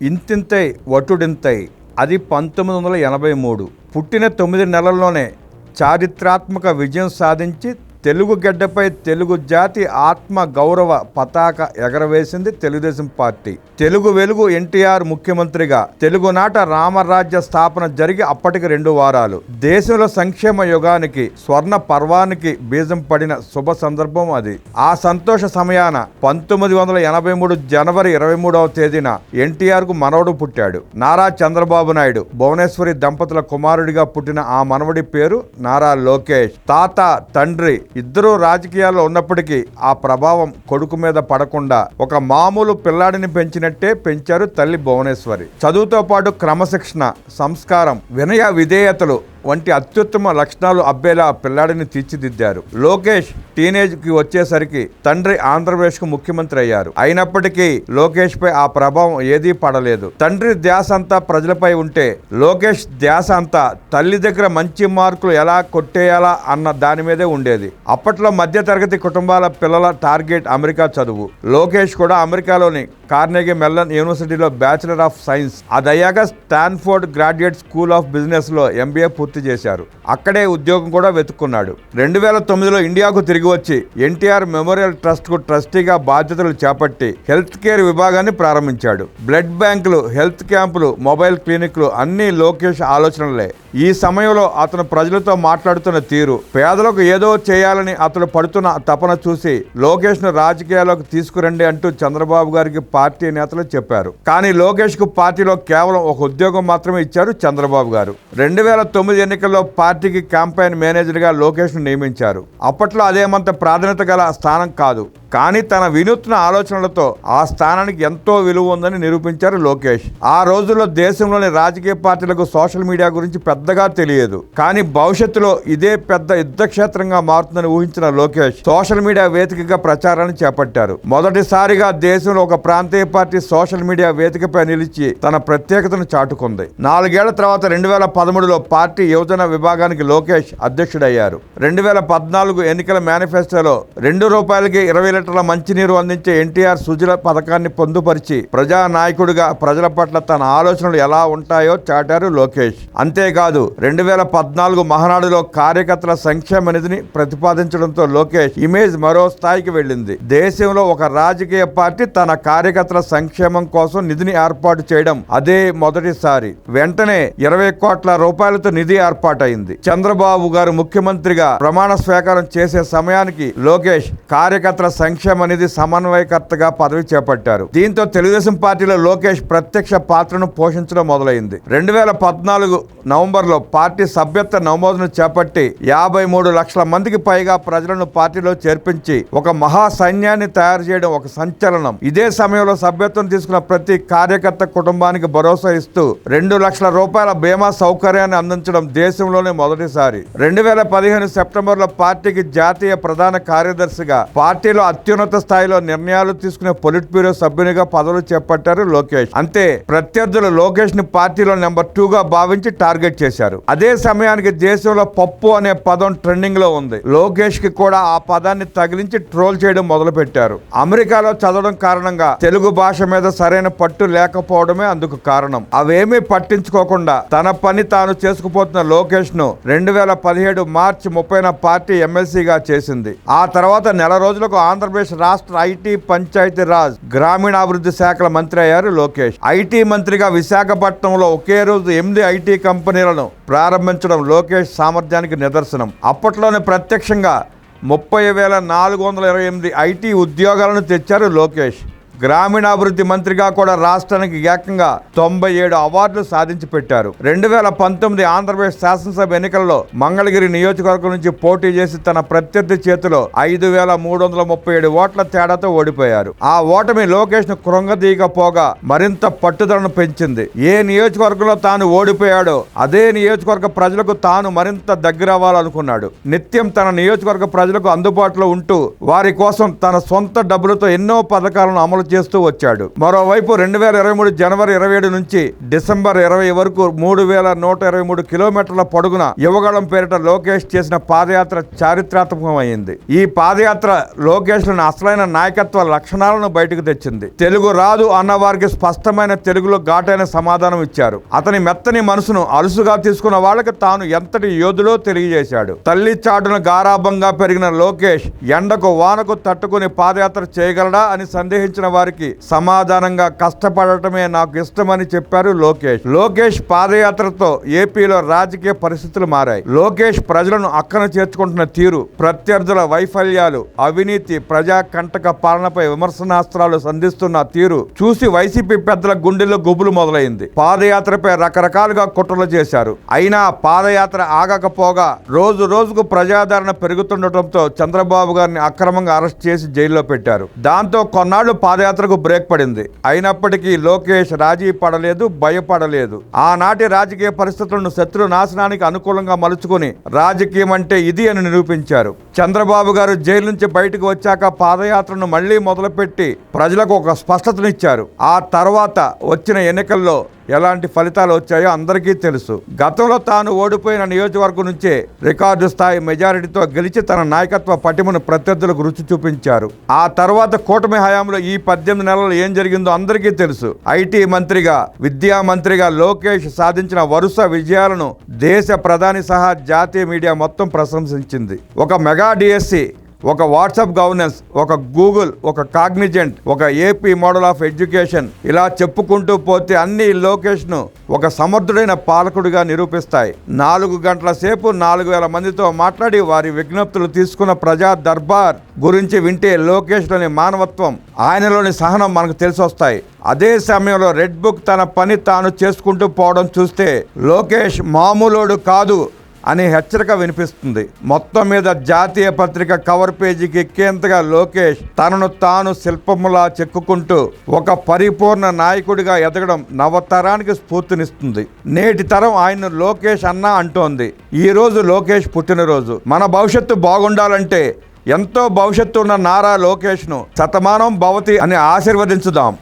ఇంతింతై వటుడింతై. అది 1983. పుట్టిన 9 నెలల్లోనే చారిత్రాత్మక విజయం సాధించి తెలుగు గడ్డపై తెలుగు జాతి ఆత్మ గౌరవ పతాక ఎగరవేసింది తెలుగుదేశం పార్టీ. తెలుగు వెలుగు ఎన్టీఆర్ ముఖ్యమంత్రిగా తెలుగునాట రామరాజ్య స్థాపన జరిగి అప్పటికి 2 వారాలు. దేశంలో సంక్షేమ యుగానికి స్వర్ణ పర్వానికి బీజం పడిన శుభ సందర్భం అది. ఆ సంతోష సమయాన 1983 జనవరి 23వ తేదీన ఎన్టీఆర్ కు మనవడు పుట్టాడు. నారా చంద్రబాబు నాయుడు భువనేశ్వరి దంపతుల కుమారుడిగా పుట్టిన ఆ మనవడి పేరు నారా లోకేష్. తాత తండ్రి ఇద్దరూ రాజకీయాల్లో ఉన్నప్పటికీ ఆ ప్రభావం కొడుకు మీద పడకుండా ఒక మామూలు పిల్లాడిని పెంచినట్టే పెంచారు తల్లి భువనేశ్వరి. చదువుతో పాటు క్రమశిక్షణ, సంస్కారం, వినయ విధేయతలు వంటి అత్యుత్తమ లక్షణాలు అబ్బేలా పిల్లాడిని తీర్చిదిద్దారు. లోకేష్ టీనేజ్కి వచ్చేసరికి తండ్రి ఆంధ్రప్రదేశ్కు ముఖ్యమంత్రి అయ్యారు. అయినప్పటికీ లోకేష్ పై ఆ ప్రభావం ఏదీ పడలేదు. తండ్రి ధ్యాస అంతా ప్రజలపై ఉంటే లోకేష్ ధ్యాస అంతా తల్లి దగ్గర మంచి మార్కులు ఎలా కొట్టేయాలా అన్న దాని మీదే ఉండేది. అప్పట్లో మధ్యతరగతి కుటుంబాల పిల్లల టార్గెట్ అమెరికా చదువు. లోకేష్ కూడా అమెరికాలోని కార్నెగీ మెల్లన్ యూనివర్సిటీలో బ్యాచిలర్ ఆఫ్ సైన్స్, అదయ్యాక Stanford graduate school of business లో ఎంబీఏ పూర్తి చేశారు. అక్కడే ఉద్యోగం కూడా వెతుక్కున్నాడు. 2009లో ఇండియాకు తిరిగి వచ్చి ఎన్టీఆర్ మెమోరియల్ ట్రస్ట్ కు ట్రస్టీగా బాధ్యతలు చేపట్టి హెల్త్ కేర్ విభాగాన్ని ప్రారంభించాడు. బ్లడ్ బ్యాంకులు, హెల్త్ క్యాంపులు, మొబైల్ క్లినిక్లు అన్ని లోకేష్ ఆలోచనలే. ఈ సమయంలో అతను ప్రజలతో మాట్లాడుతున్న తీరు, పేదలకు ఏదో చేయాలని అతను పడుతున్న తపన చూసి లోకేష్ ను రాజకీయాల్లోకి తీసుకురండి అంటూ చంద్రబాబు గారికి పార్టీ నేతలు చెప్పారు. కానీ లోకేష్ కు పార్టీలో కేవలం ఒక ఉద్యోగం మాత్రమే ఇచ్చారు చంద్రబాబు గారు. 2009 ఎన్నికల్లో పార్టీకి క్యాంపెయిన్ మేనేజర్ గా లోకేష్ ను నియమించారు. అప్పట్లో అదేమంత ప్రాధాన్యత గల స్థానం కాదు. కానీ తన వినూత్న ఆలోచనలతో ఆ స్థానానికి ఎంతో విలువ ఉందని నిరూపించారు లోకేష్. ఆ రోజుల్లో దేశంలోని రాజకీయ పార్టీలకు సోషల్ మీడియా గురించి పెద్దగా తెలియదు. కానీ భవిష్యత్తులో ఇదే పెద్ద యుద్ధక్షేత్రంగా మారుతుందని ఊహించిన లోకేష్ సోషల్ మీడియా వేదికగా ప్రచారాన్ని చేపట్టారు. మొదటిసారిగా దేశంలో ఒక ప్రాంతీయ పార్టీ సోషల్ మీడియా వేదికపై నిలిచి తన ప్రత్యేకతను చాటుకుంది. 4 ఏళ్ల తర్వాత 2013లో పార్టీ యువజన విభాగానికి లోకేష్ అధ్యక్షుడయ్యారు. 2014 ఎన్నికల మేనిఫెస్టోలో ₹2కి 20 లీటర్ల మంచినీరు అందించే ఎన్టీఆర్ సుజల పథకాన్ని పొందుపరిచి ప్రజానాయకుడిగా ప్రజల పట్ల తన ఆలోచనలు ఎలా ఉంటాయో చాటారు లోకేష్. అంతేకాదు 2014 మహానాడులో కార్యకర్తల సంక్షేమ నిధిని ప్రతిపాదించడంతో లోకేష్ ఇమేజ్ మరో స్థాయికి వెళ్ళింది. దేశంలో ఒక రాజకీయ పార్టీ తన కార్యకర్తల సంక్షేమం కోసం నిధిని ఏర్పాటు చేయడం అదే మొదటిసారి. వెంటనే 20 కోట్ల రూపాయలతో నిధి ఏర్పాటైంది. చంద్రబాబు గారు ముఖ్యమంత్రిగా ప్రమాణ స్వీకారం చేసే సమయానికి లోకేష్ కార్యకర్తల సంక్షేమ నిధి సమన్వయకర్తగా పదవి చేపట్టారు. దీంతో తెలుగుదేశం పార్టీలో లోకేష్ ప్రత్యక్ష పాత్రను పోషించడం మొదలైంది. 2014 నవంబర్లో పార్టీ సభ్యత్వ నమోదును చేపట్టి 53 లక్షల మందికి పైగా ప్రజలను పార్టీలో చేర్పించి ఒక మహా సైన్యాన్ని తయారు చేయడం ఒక సంచలనం. ఇదే సమయంలో సభ్యత్వం తీసుకున్న ప్రతి కార్యకర్త కుటుంబానికి భరోసా ఇస్తూ 2 లక్షల రూపాయల బీమా సౌకర్యాన్ని అందించడం దేశంలోనే మొదటిసారి. 2015 సెప్టెంబర్లో పార్టీకి జాతీయ ప్రధాన కార్యదర్శిగా, పార్టీలో అత్యున్నత స్థాయిలో నిర్ణయాలు తీసుకునే పొలిట్ బ్యూరో సభ్యునిగా పదవులు చేపట్టారు లోకేష్. అంతే, ప్రత్యర్థులు లోకేష్ ని పార్టీలో నెంబర్ 2గా భావించి టార్గెట్ చేశారు. అదే సమయానికి దేశంలో పప్పు అనే పదం ట్రెండింగ్ లో ఉంది. లోకేష్ కి కూడా ఆ పదాన్ని తగిలించి ట్రోల్ చేయడం మొదలు పెట్టారు. అమెరికాలో చదవడం కారణంగా తెలుగు భాష మీద సరైన పట్టు లేకపోవడమే అందుకు కారణం. అవేమీ పట్టించుకోకుండా తన పని తాను చేసుకుపోతున్న లోకేష్ ను 2017 మార్చి 30న పార్టీ ఎమ్మెల్సీగా చేసింది. ఆ తర్వాత నెల రోజులకు ఆంధ్రప్రదేశ్ రాష్ట్ర ఐటీ, పంచాయతీ రాజ్, గ్రామీణాభివృద్ధి శాఖల మంత్రి అయ్యారు లోకేష్. ఐటీ మంత్రిగా విశాఖపట్నంలో ఒకే రోజు 8 ఐటీ కంపెనీలను ప్రారంభించడం లోకేష్ సామర్థ్యానికి నిదర్శనం. అప్పట్లోనే ప్రత్యక్షంగా 30,428 ఐటీ ఉద్యోగాలను తెచ్చారు లోకేష్. గ్రామీణాభివృద్ధి మంత్రిగా కూడా రాష్ట్రానికి ఏకంగా 97 అవార్డులు సాధించి పెట్టారు. 2019 ఆంధ్రప్రదేశ్ శాసనసభ ఎన్నికల్లో మంగళగిరి నియోజకవర్గం నుంచి పోటీ చేసి తన ప్రత్యర్థి చేతిలో 5,337 ఓట్ల తేడాతో ఓడిపోయారు. ఆ ఓటమి లోకేష్ ను కృంగదీయకపోగా మరింత పట్టుదలను పెంచింది. ఏ నియోజకవర్గంలో తాను ఓడిపోయాడో అదే నియోజకవర్గ ప్రజలకు తాను మరింత దగ్గరవ్వాలనుకున్నాడు. నిత్యం తన నియోజకవర్గ ప్రజలకు అందుబాటులో ఉంటూ వారి కోసం తన సొంత డబ్బులతో ఎన్నో పథకాలను అమలు చేస్తూ వచ్చాడు. మరోవైపు 2023 జనవరి 27 నుంచి డిసెంబర్ 20 వరకు 3123 కిలోమీటర్ల పొడుగున యువగళం పేరిట లోకేష్ చేసిన పాదయాత్ర చారిత్రాత్మకమైంది. ఈ పాదయాత్ర లోకేష్ లోని అసలైన నాయకత్వ లక్షణాలను బయటకు తెచ్చింది. తెలుగు రాదు అన్న వారికి స్పష్టమైన తెలుగులో ఘాటైన సమాధానం ఇచ్చారు. అతని మెత్తని మనసును అలుసుగా తీసుకున్న వాళ్ళకి తాను ఎంతటి యోధుడో తెలియజేశాడు. తల్లి చాటున గారాభంగా పెరిగిన లోకేష్ ఎండకు వానకు తట్టుకుని పాదయాత్ర చేయగలడా అని సందేహించిన వారికి సమాధానంగా కష్టపడటమే నాకు ఇష్టమని చెప్పారు లోకేష్ పాదయాత్రతో ఏపీలో రాజకీయ పరిస్థితులు మారాయి. లోకేష్ ప్రజలను అక్కన చేర్చుకుంటున్న తీరు, ప్రత్యర్థుల వైఫల్యాలు, అవినీతి, ప్రజా కంటక పాలనపై విమర్శనాస్త్రాలు సంధిస్తున్న తీరు చూసి వైసీపీ పెద్దల గుండెల్లో గుబులు మొదలైంది. పాదయాత్రపై రకరకాలుగా కుట్రలు చేశారు. అయినా పాదయాత్ర ఆగకపోగా రోజు రోజుకు ప్రజాదరణ పెరుగుతుండటంతో చంద్రబాబు గారిని అక్రమంగా అరెస్ట్ చేసి జైల్లో పెట్టారు. దాంతో కొన్నాళ్లు పాదయాత్రకు బ్రేక్ పడింది. అయినప్పటికీ లోకేష్ రాజీ పడలేదు, భయపడలేదు. ఆనాటి రాజకీయ పరిస్థితులను శత్రు నాశనానికి అనుకూలంగా మలుచుకుని రాజకీయం అంటే ఇది అని నిరూపించారు. చంద్రబాబు గారు జైలు నుంచి బయటకు వచ్చాక పాదయాత్రను మళ్లీ మొదలుపెట్టి ప్రజలకు ఒక స్పష్టతనిచ్చారు. ఆ తర్వాత వచ్చిన ఎన్నికల్లో ఎలాంటి ఫలితాలు వచ్చాయో అందరికీ తెలుసు. గతంలో తాను ఓడిపోయిన నియోజకవర్గం నుంచే రికార్డు స్థాయి మెజారిటీతో గెలిచి తన నాయకత్వ పటిమను ప్రత్యర్థులకు రుచి చూపించారు. ఆ తర్వాత కూటమి హయాంలో ఈ 18 నెలలు ఏం జరిగిందో అందరికీ తెలుసు. ఐటీ మంత్రిగా, విద్యా మంత్రిగా లోకేష్ సాధించిన వరుస విజయాలను దేశ ప్రధాని సహా జాతీయ మీడియా మొత్తం ప్రశంసించింది. ఒక మెగా డిఎస్సి, ఒక వాట్సాప్ గవర్నెన్స్, ఒక గూగుల్, ఒక కాగ్నిజెంట్, ఒక ఏపీ మోడల్ ఆఫ్ ఎడ్యుకేషన్, ఇలా చెప్పుకుంటూ పోతే అన్ని లోకేష్ను ఒక సమర్థుడైన పాలకుడిగా నిరూపిస్తాయి. 4 గంటల సేపు 4000 మందితో మాట్లాడి వారి విజ్ఞప్తులు తీసుకున్న ప్రజా దర్బార్ గురించి వింటే లోకేష్లోని మానవత్వం, ఆయనలోని సహనం మనకు తెలిసొస్తాయి. అదే సమయంలో రెడ్ బుక్ తన పని తాను చేసుకుంటూ పోవడం చూస్తే లోకేష్ మామూలోడు కాదు అని హెచ్చరిక వినిపిస్తుంది. మొత్తం మీద జాతీయ పత్రిక కవర్ పేజీకి ఎక్కేంతగా లోకేష్ తనను తాను శిల్పములా చెక్కుకుంటూ ఒక పరిపూర్ణ నాయకుడిగా ఎదగడం నవతరానికి స్ఫూర్తినిస్తుంది. నేటి తరం ఆయన లోకేష్ అన్నా అంటోంది. ఈ రోజు లోకేష్ పుట్టినరోజు. మన భవిష్యత్తు బాగుండాలంటే ఎంతో భవిష్యత్తు ఉన్న నారా లోకేష్ను శతమానం భవతి అని ఆశీర్వదించుదాం.